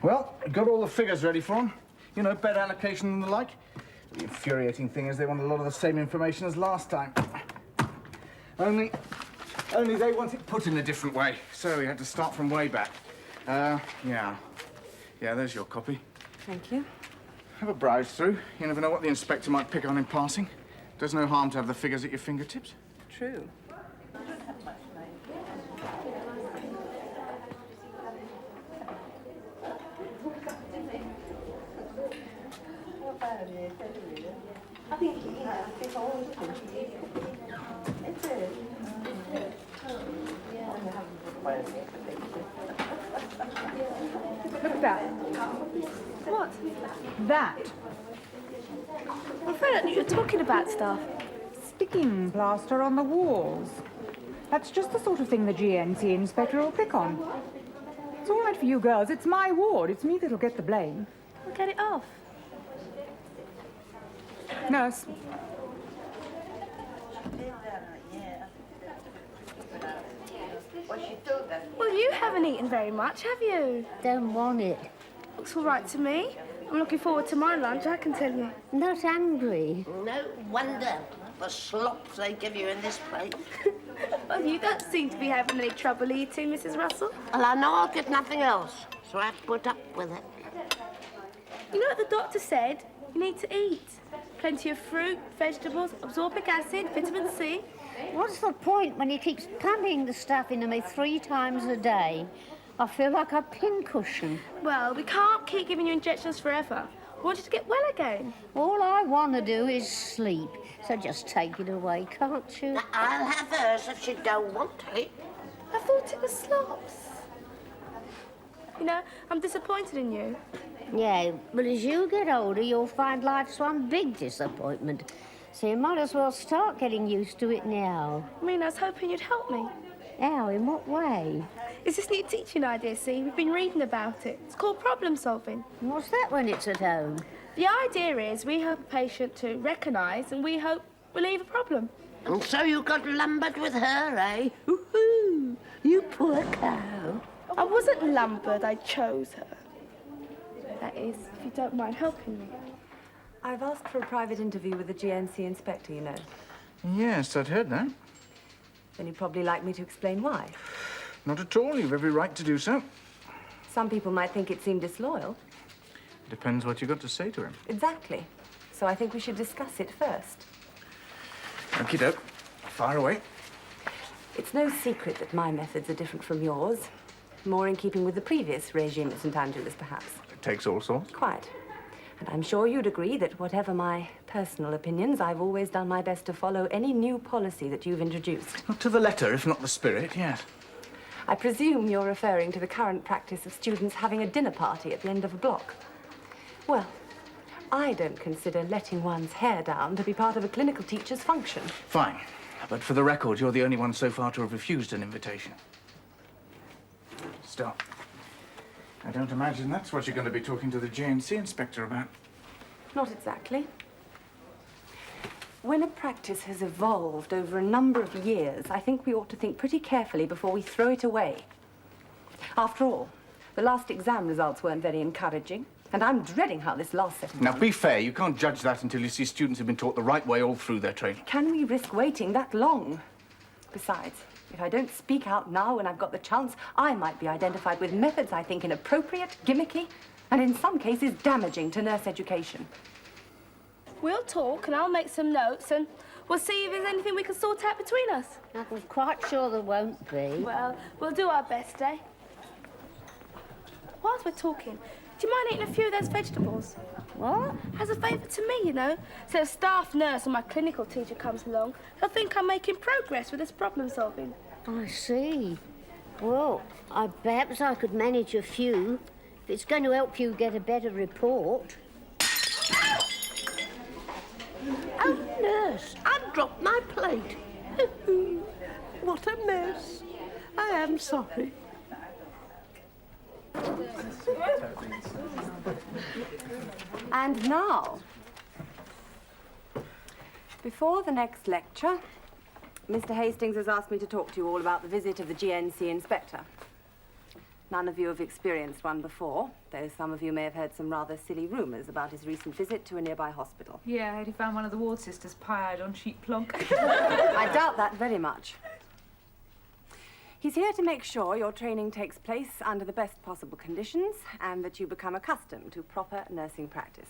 Well, got all the figures ready for them. You know, bed allocation and the like. The infuriating thing is they want a lot of the same information as last time. Only they want it put in a different way. So we had to start from way back. Yeah, there's your copy. Thank you. Have a browse through. You never know what the inspector might pick on in passing. Does no harm to have the figures at your fingertips. True. I think, it's all Look at that. What? That. I'm afraid I knew you were talking about stuff. Sticking plaster on the walls. That's just the sort of thing the GNC Inspector will pick on. It's all right for you girls. It's my ward. It's me that'll get the blame. Well, get it off. Nurse. Well, you haven't eaten very much, have you? Don't want it. Looks all right to me. I'm looking forward to my lunch, I can tell you. Not angry. No wonder the slops they give you in this place. Well, you don't seem to be having any trouble eating, Mrs. Russell. Well, I know I'll get nothing else, so I have to put up with it. You know what the doctor said? You need to eat. Plenty of fruit, vegetables, absorbic acid, vitamin C. What's the point when he keeps pumping the stuff into me 3 times a day? I feel like a pincushion. Well, we can't keep giving you injections forever. I want you to get well again. All I want to do is sleep. So just take it away, can't you? Now, I'll have hers if she don't want it. I thought it was slops. You know, I'm disappointed in you. Yeah, but as you get older, you'll find life's one big disappointment. So you might as well start getting used to it now. I mean, I was hoping you'd help me. How? In what way? It's this new teaching idea, see? We've been reading about it. It's called problem solving. What's that when it's at home? The idea is we help a patient to recognise and we hope relieve a problem. And so you got lumbered with her, eh? Hoo-hoo, you poor cow. I wasn't lumbered, I chose her. That is, if you don't mind helping me. I've asked for a private interview with the GNC Inspector, you know. Yes, I'd heard that. Then you'd probably like me to explain why. Not at all. You've every right to do so. Some people might think it seemed disloyal. Depends what you've got to say to him. Exactly. So I think we should discuss it first. Okie doke. Fire away. It's no secret that my methods are different from yours. More in keeping with the previous regime at St. Angela's, perhaps. It takes all sorts. Quite. And I'm sure you'd agree that whatever my personal opinions, I've always done my best to follow any new policy that you've introduced. Not to the letter, if not the spirit, yes. I presume you're referring to the current practice of students having a dinner party at the end of a block. Well, I don't consider letting one's hair down to be part of a clinical teacher's function. Fine. But for the record, you're the only one so far to have refused an invitation. Still, I don't imagine that's what you're going to be talking to the GNC Inspector about. Not exactly. When a practice has evolved over a number of years, I think we ought to think pretty carefully before we throw it away. After all, the last exam results weren't very encouraging, and I'm dreading how this last set of Now, be fair. You can't judge that until you see students have been taught the right way all through their training. Can we risk waiting that long? Besides, if I don't speak out now when I've got the chance, I might be identified with methods I think inappropriate, gimmicky, and in some cases damaging to nurse education. We'll talk and I'll make some notes and we'll see if there's anything we can sort out between us. I'm quite sure there won't be. Well, we'll do our best, eh? Whilst we're talking, do you mind eating a few of those vegetables? What? As a favour to me, you know. So a staff nurse or my clinical teacher comes along, they'll think I'm making progress with this problem solving. I see. Well, perhaps I could manage a few, if it's going to help you get a better report. Oh, nurse, I've dropped my plate. What a mess. I am sorry. And now, before the next lecture, Mr. Hastings has asked me to talk to you all about the visit of the GNC Inspector. None of you have experienced one before, though some of you may have heard some rather silly rumours about his recent visit to a nearby hospital. Yeah, I heard he found one of the ward sisters pired on sheet plonk. I doubt that very much. He's here to make sure your training takes place under the best possible conditions and that you become accustomed to proper nursing practice.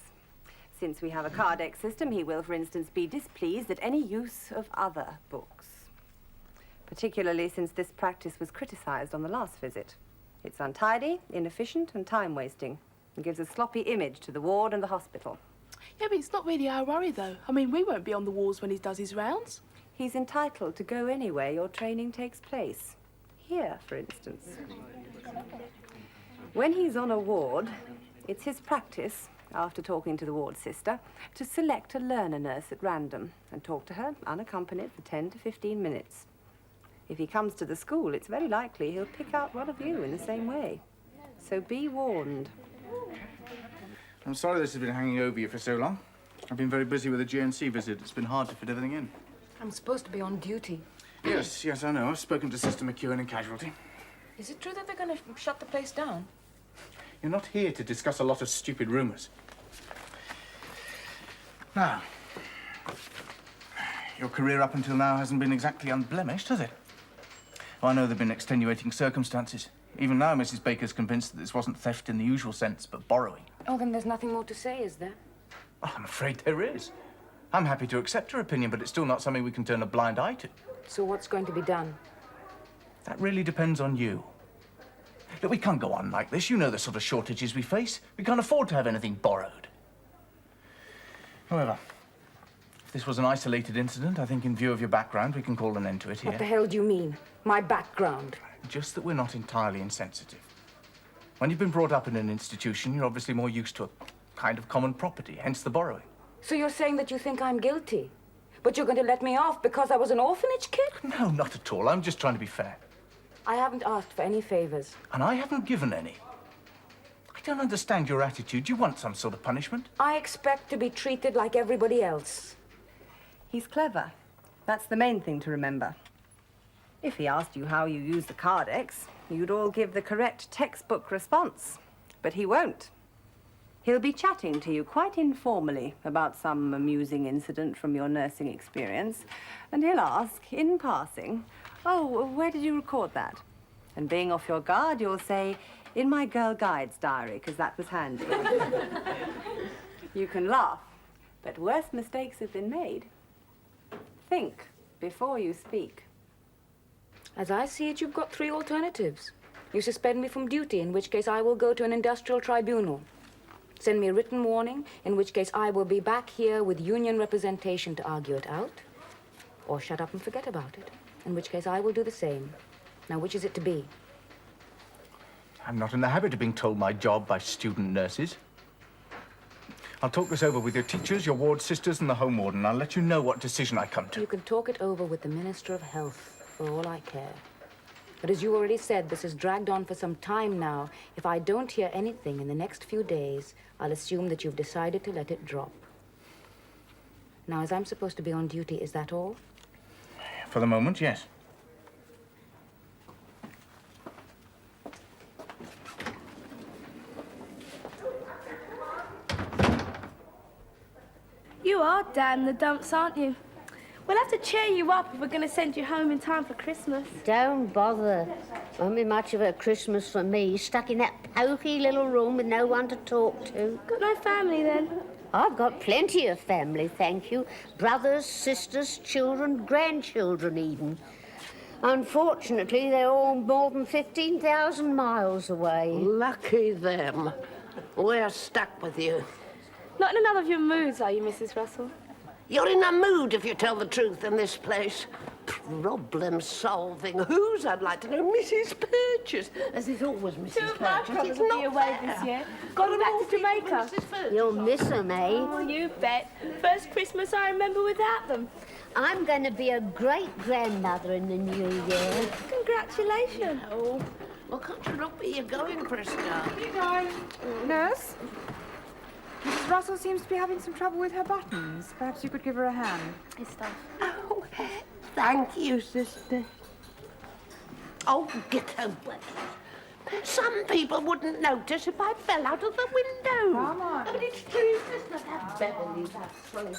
Since we have a Cardex system, he will, for instance, be displeased at any use of other books. Particularly since this practice was criticised on the last visit. It's untidy, inefficient, and time-wasting, and gives a sloppy image to the ward and the hospital. Yeah, but it's not really our worry, though. I mean, we won't be on the wards when he does his rounds. He's entitled to go anywhere your training takes place. Here, for instance. When he's on a ward, it's his practice, after talking to the ward sister, to select a learner nurse at random and talk to her unaccompanied for 10 to 15 minutes. If he comes to the school, it's very likely he'll pick out one of you in the same way. So be warned. I'm sorry this has been hanging over you for so long. I've been very busy with a GNC visit. It's been hard to fit everything in. I'm supposed to be on duty. Yes, I know. I've spoken to Sister McEwen in casualty. Is it true that they're going to shut the place down? You're not here to discuss a lot of stupid rumours. Now, your career up until now hasn't been exactly unblemished, has it? I know there have been extenuating circumstances. Even now, Mrs. Baker's convinced that this wasn't theft in the usual sense, but borrowing. Oh, then there's nothing more to say, is there? Well, I'm afraid there is. I'm happy to accept her opinion, but it's still not something we can turn a blind eye to. So what's going to be done? That really depends on you. Look, we can't go on like this. You know the sort of shortages we face. We can't afford to have anything borrowed. However, if this was an isolated incident, I think in view of your background, we can call an end to it here. What the hell do you mean? My background? Just that we're not entirely insensitive. When you've been brought up in an institution, you're obviously more used to a kind of common property, hence the borrowing. So you're saying that you think I'm guilty? But you're going to let me off because I was an orphanage kid? No, not at all. I'm just trying to be fair. I haven't asked for any favors. And I haven't given any. I don't understand your attitude. You want some sort of punishment? I expect to be treated like everybody else. He's clever. That's the main thing to remember. If he asked you how you use the Cardex, you'd all give the correct textbook response. But he won't. He'll be chatting to you quite informally about some amusing incident from your nursing experience, and he'll ask, in passing, "Oh, where did you record that?" And being off your guard, you'll say, "In my girl guide's diary, because that was handy." You can laugh, but worse mistakes have been made. Think before you speak. As I see it, you've got three alternatives. You suspend me from duty, in which case I will go to an industrial tribunal. Send me a written warning, in which case I will be back here with union representation to argue it out. Or shut up and forget about it, in which case I will do the same. Now, which is it to be? I'm not in the habit of being told my job by student nurses. I'll talk this over with your teachers, your ward sisters, and the home warden. I'll let you know what decision I come to. You can talk it over with the Minister of Health, for all I care. But as you already said, this has dragged on for some time now. If I don't hear anything in the next few days, I'll assume that you've decided to let it drop. Now, as I'm supposed to be on duty, is that all? For the moment, yes. You are down in the dumps, aren't you? We'll have to cheer you up if we're going to send you home in time for Christmas. Don't bother. Won't be much of a Christmas for me, stuck in that poky little room with no one to talk to. Got no family, then? I've got plenty of family, thank you. Brothers, sisters, children, grandchildren even. Unfortunately, they're all more than 15,000 miles away. Lucky them. We're stuck with you. Not in none of your moods, are you, Mrs. Russell? You're in a mood, if you tell the truth, in this place. Problem solving. Whose, I'd like to know? Mrs. Purchase. As it's always Mrs. Two of my Purchase. brothers It's will not be away fair. this year. Got Going back to Jamaica. You'll miss them, eh? Oh, you bet. First Christmas I remember without them. I'm going to be a great-grandmother in the new year. Congratulations. Oh, well, can't you look where you're going for a start? You guys. Nurse? Mrs. Russell seems to be having some trouble with her buttons. Perhaps you could give her a hand. It's stuff. Oh, thank you, sister. Oh, get away. Some people wouldn't notice if I fell out of the window. Come on. But it's true, isn't it? That Beverly, that slow.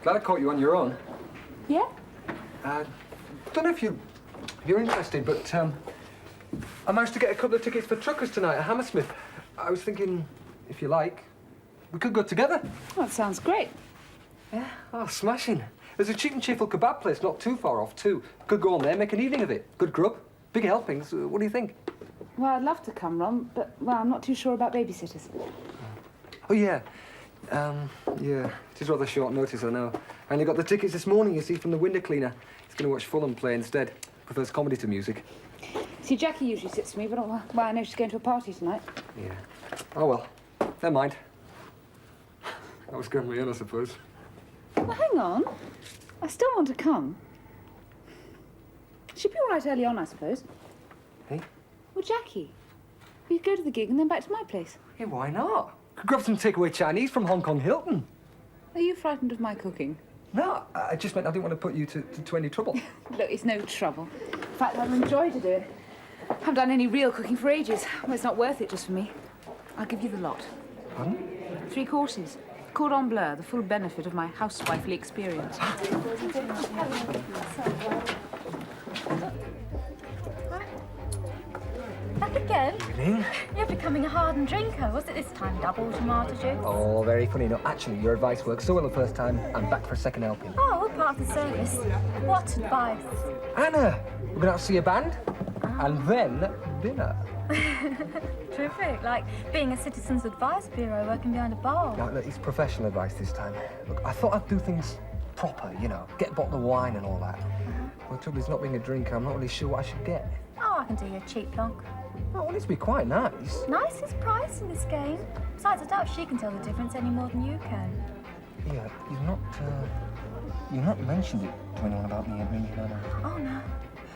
Glad I caught you on your own. Yeah? Don't know if you're interested, but I managed to get a couple of tickets for truckers tonight at Hammersmith. I was thinking, if you like, we could go together. That sounds great. Yeah, oh, smashing. There's a cheap and cheerful kebab place not too far off, too. Could go on there, make an evening of it. Good grub, big helpings. What do you think? Well, I'd love to come, Ron, but, well, I'm not too sure about babysitters. Oh, yeah. Yeah, it is rather short notice, I know. I only got the tickets this morning, you see, from the window cleaner. He's going to watch Fulham play instead. Prefers comedy to music. See, Jackie usually sits for me, but, well, I know she's going to a party tonight. Yeah. Oh, well. Never mind. That was going me in, I suppose. Well, hang on. I still want to come. She'd be all right early on, I suppose. Hey? Well, Jackie, we'd go to the gig and then back to my place. Hey, why not? Could grab some takeaway Chinese from Hong Kong Hilton. Are you frightened of my cooking? No, I just meant I didn't want to put you to any trouble. Look, it's no trouble. In fact, I've enjoyed to do it. I haven't done any real cooking for ages. Well, it's not worth it just for me. I'll give you the lot. Pardon? 3 courses. Cordon bleu, the full benefit of my housewifely experience. Back again? Evening. You're becoming a hardened drinker. Was it this time double tomato juice? Oh, very funny. No, actually, your advice worked so well the first time, I'm back for a second helping. Oh, we're part of the service. What advice? Anna, we're going out to see a band, and then dinner. Terrific. Like being a citizens' advice bureau working behind a bar. No, look, it's professional advice this time. Look, I thought I'd do things proper, you know, get a bottle of wine and all that. Well, the trouble is not being a drinker, I'm not really sure what I should get. Oh, I can do you a cheap plonk. Oh, well, it's be quite nice. Nicest price in this game. Besides, I doubt she can tell the difference any more than you can. Yeah, you've not mentioned it to anyone about me and ringing Anna. Oh, no.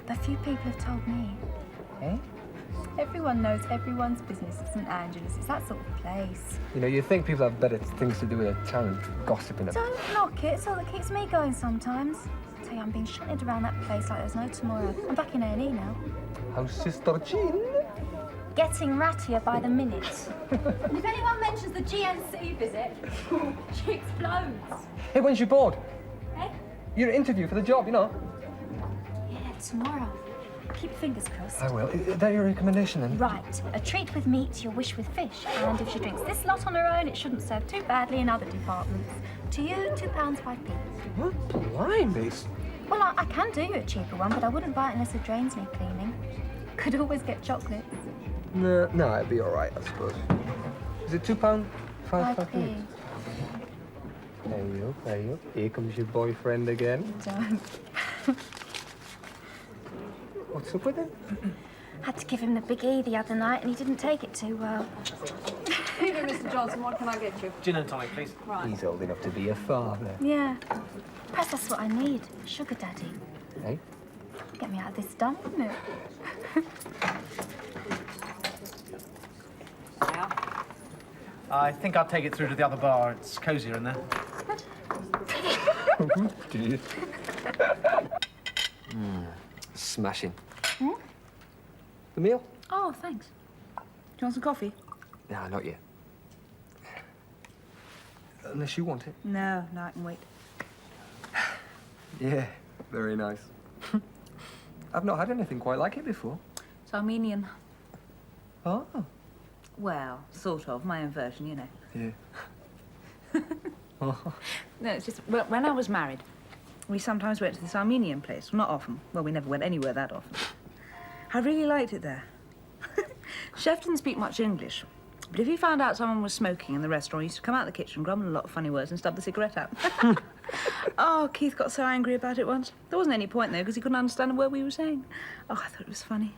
But few people have told me. Eh? Everyone knows everyone's business at St. Angels'. It's that sort of place. You know, you'd think people have better things to do with their time than gossiping about. Don't knock it. It's all that keeps me going sometimes. I tell you, I'm being shunted around that place like there's no tomorrow. I'm back in A&E now. How's Sister Jean? Getting rattier by the minute. If anyone mentions the GNC visit, she explodes. Hey, when's your board? Eh? Your interview for the job, you know. Yeah, tomorrow. Keep your fingers crossed. I will. Is that your recommendation, then? Right. A treat with meat, your wish with fish. And if she drinks this lot on her own, it shouldn't serve too badly in other departments. To you, £2.5p. What? Blimey. Well, I can do you a cheaper one, but I wouldn't buy it unless the drains need cleaning. Could always get chocolates. No, it'd be all right, I suppose. Is it £2.5p? 5p. There you go. Here comes your boyfriend again. Don't. What's up with him? Had to give him the big E the other night, and he didn't take it too well. Evening, Mr. Johnson. What can I get you? Gin and tonic, please. Right. He's old enough to be a father. Yeah. Perhaps that's what I need. Sugar daddy. Hey? Get me out of this dump, wouldn't it? Yeah. I think I'll take it through to the other bar. It's cosier in there. Dear. Smashing. Hmm? The meal? Oh, thanks. Do you want some coffee? No, not yet. Unless you want it. No, I can wait. Yeah, very nice. I've not had anything quite like it before. It's Armenian. Oh. Well, sort of. My own version, you know. Yeah. No, it's just when I was married, we sometimes went to this Armenian place. Not often. Well, we never went anywhere that often. I really liked it there. Chef didn't speak much English, but if he found out someone was smoking in the restaurant, he used to come out of the kitchen, grumble a lot of funny words, and stub the cigarette out. Oh, Keith got so angry about it once. There wasn't any point there because he couldn't understand a word we were saying. Oh, I thought it was funny.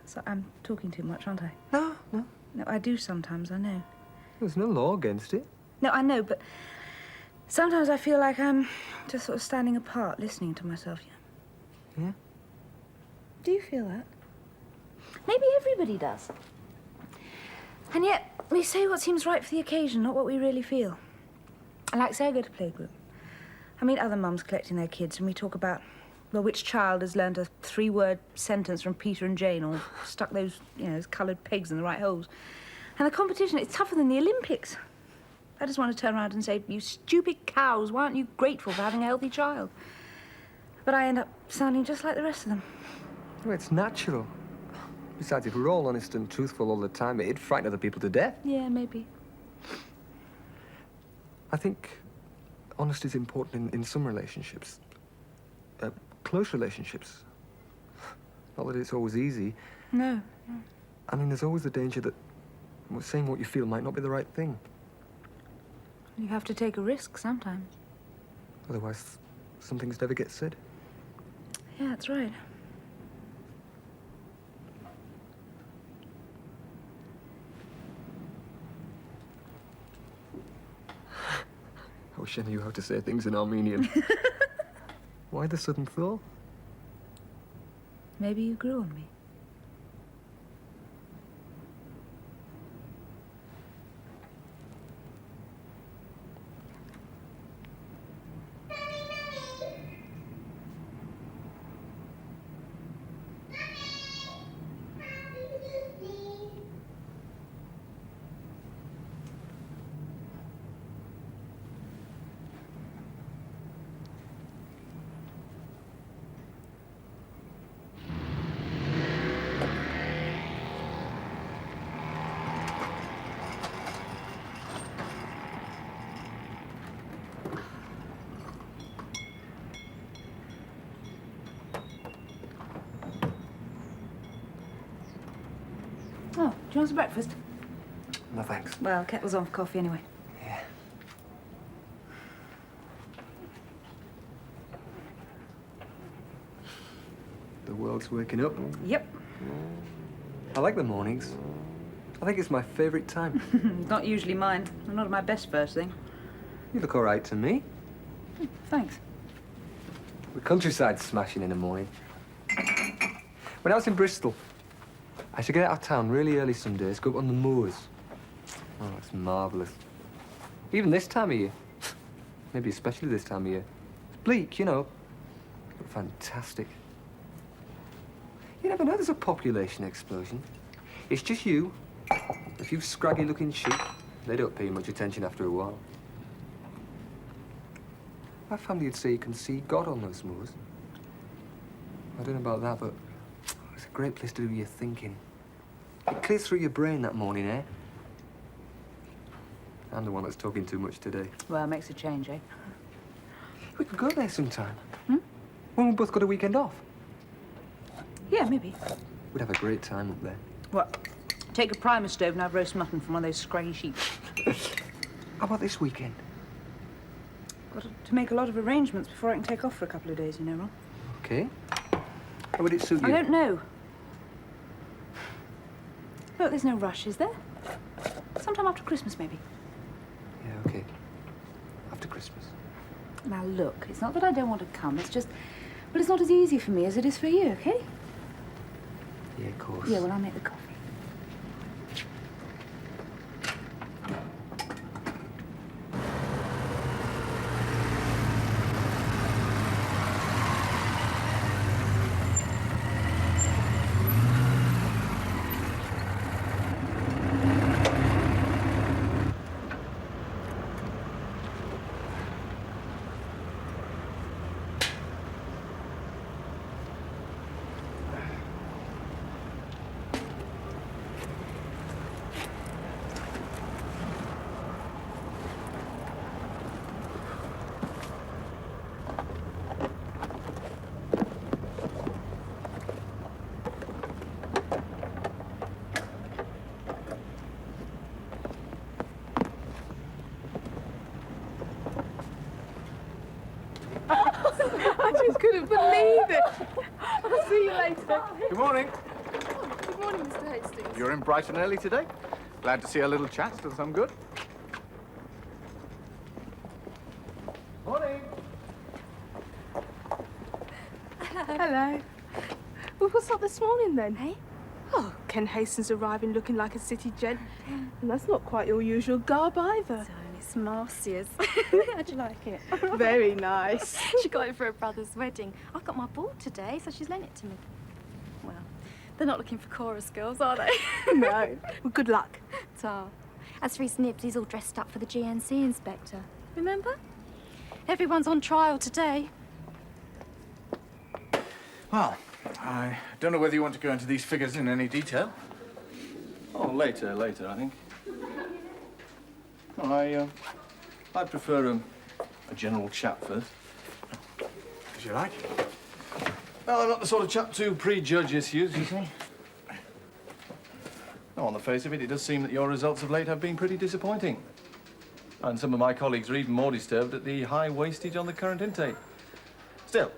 So I'm talking too much, aren't I? No. No, I do sometimes, I know. There's no law against it. No, I know, but sometimes I feel like I'm just sort of standing apart, listening to myself. Yeah? Do you feel that? Maybe everybody does. And yet, we say what seems right for the occasion, not what we really feel. Like, say I go to playgroup. I meet other mums collecting their kids, and we talk about, well, which child has learned a 3-word sentence from Peter and Jane, or stuck those, those coloured pegs in the right holes. And the competition, it's tougher than the Olympics. I just want to turn around and say, you stupid cows, why aren't you grateful for having a healthy child? But I end up sounding just like the rest of them. Well, it's natural. Besides, if we're all honest and truthful all the time, it'd frighten other people to death. Yeah, maybe. I think honesty is important in some relationships. Close relationships. Not that it's always easy. No. I mean, there's always the danger that saying what you feel might not be the right thing. You have to take a risk sometimes. Otherwise, some things never get said. Yeah, that's right. I wish I knew how to say things in Armenian. Why the sudden thaw? Maybe you grew on me. Oh, do you want some breakfast? No, thanks. Well, kettle's on for coffee anyway. Yeah. The world's waking up. Yep. I like the mornings. I think it's my favourite time. Not usually mine. I'm not at my best first thing. You look all right to me. Thanks. The countryside's smashing in the morning. When I was in Bristol, I used to get out of town really early some days, go up on the moors. Oh, it's marvellous. Even this time of year. Maybe especially this time of year. It's bleak, but fantastic. You never know there's a population explosion. It's just you, a few scraggy-looking sheep. They don't pay much attention after a while. My family would say you can see God on those moors. I don't know about that, but it's a great place to do your thinking. It clears through your brain that morning, eh? I'm the one that's talking too much today. Well, it makes a change, eh? We could go there sometime. When we both got a weekend off. Yeah, maybe. We'd have a great time up there. What? Take a primer stove and have roast mutton from one of those scraggy sheep. How about this weekend? Got to make a lot of arrangements before I can take off for a couple of days, you know, Ron. Okay. How would it suit you? I don't know. Look, there's no rush, is there? Sometime after Christmas, maybe. Yeah, okay. After Christmas. Now, look, it's not that I don't want to come, it's just... But it's not as easy for me as it is for you, okay? Yeah, of course. Yeah, well, I'll make the coffee. I just couldn't believe it. I'll see you later. Good morning. Good morning, Mr. Hastings. You're in Brighton early today? Glad to see a little chat's done some good. Morning. Hello. Well, what's up this morning then, hey? Oh, Ken Hastings arriving looking like a city gent. And that's not quite your usual garb either. It's Marcia's. How'd you like it? Very nice. She got it for her brother's wedding. I've got my ball today, so she's lent it to me. Well, they're not looking for chorus girls, are they? No. Well, good luck. Ta. As for his nibs, he's all dressed up for the GNC Inspector. Remember? Everyone's on trial today. Well, I don't know whether you want to go into these figures in any detail. Oh, later, I think. Oh, I prefer a general chat first. As you like. Well, I'm not the sort of chap to prejudge issues, you see. Oh, on the face of it, it does seem that your results of late have been pretty disappointing. And some of my colleagues are even more disturbed at the high wastage on the current intake. Still,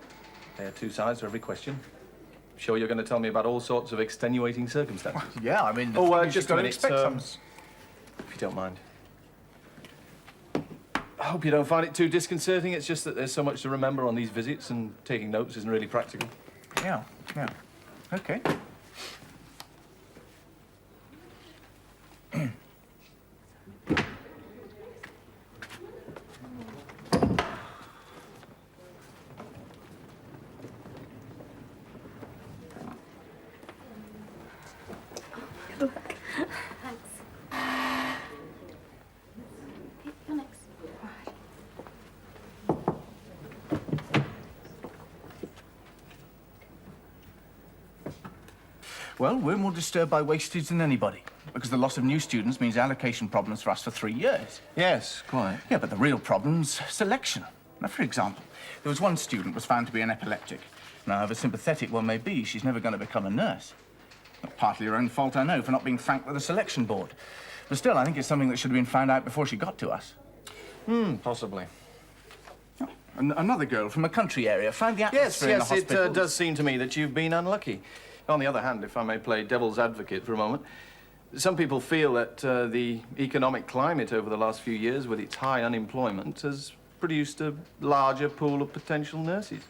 there are two sides to every question. I'm sure you're going to tell me about all sorts of extenuating circumstances. Yeah, I mean... Just a minute, expect some. if you don't mind. I hope you don't find it too disconcerting. It's just that there's so much to remember on these visits, and taking notes isn't really practical. Yeah. Okay. Thanks. You're next. Well, we're more disturbed by wastage than anybody, because the loss of new students means allocation problems for us for 3 years. Yes, quite. Yeah, but the real problem's selection. Now, for example, there was one student was found to be an epileptic. Now, however sympathetic one may be, she's never going to become a nurse. Partly her own fault, I know, for not being frank with the selection board. But still, I think it's something that should have been found out before she got to us. Possibly. Oh, another girl from a country area found the atmosphere in the hospital. Yes, it does seem to me that you've been unlucky. On the other hand, if I may play devil's advocate for a moment, some people feel that the economic climate over the last few years, with its high unemployment, has produced a larger pool of potential nurses,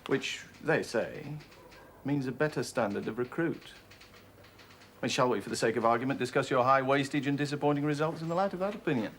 which, they say, means a better standard of recruit. And shall we, for the sake of argument, discuss your high wastage and disappointing results in the light of that opinion?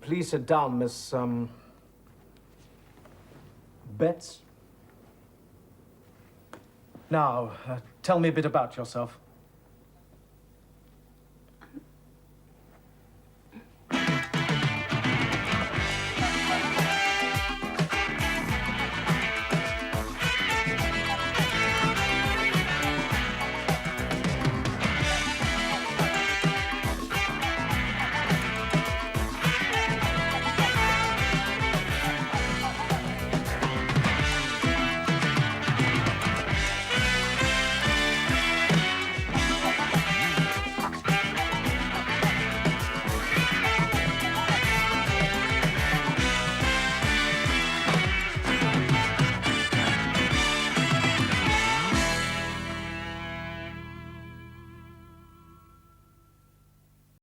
Please sit down, Miss, Betts. Now, tell me a bit about yourself.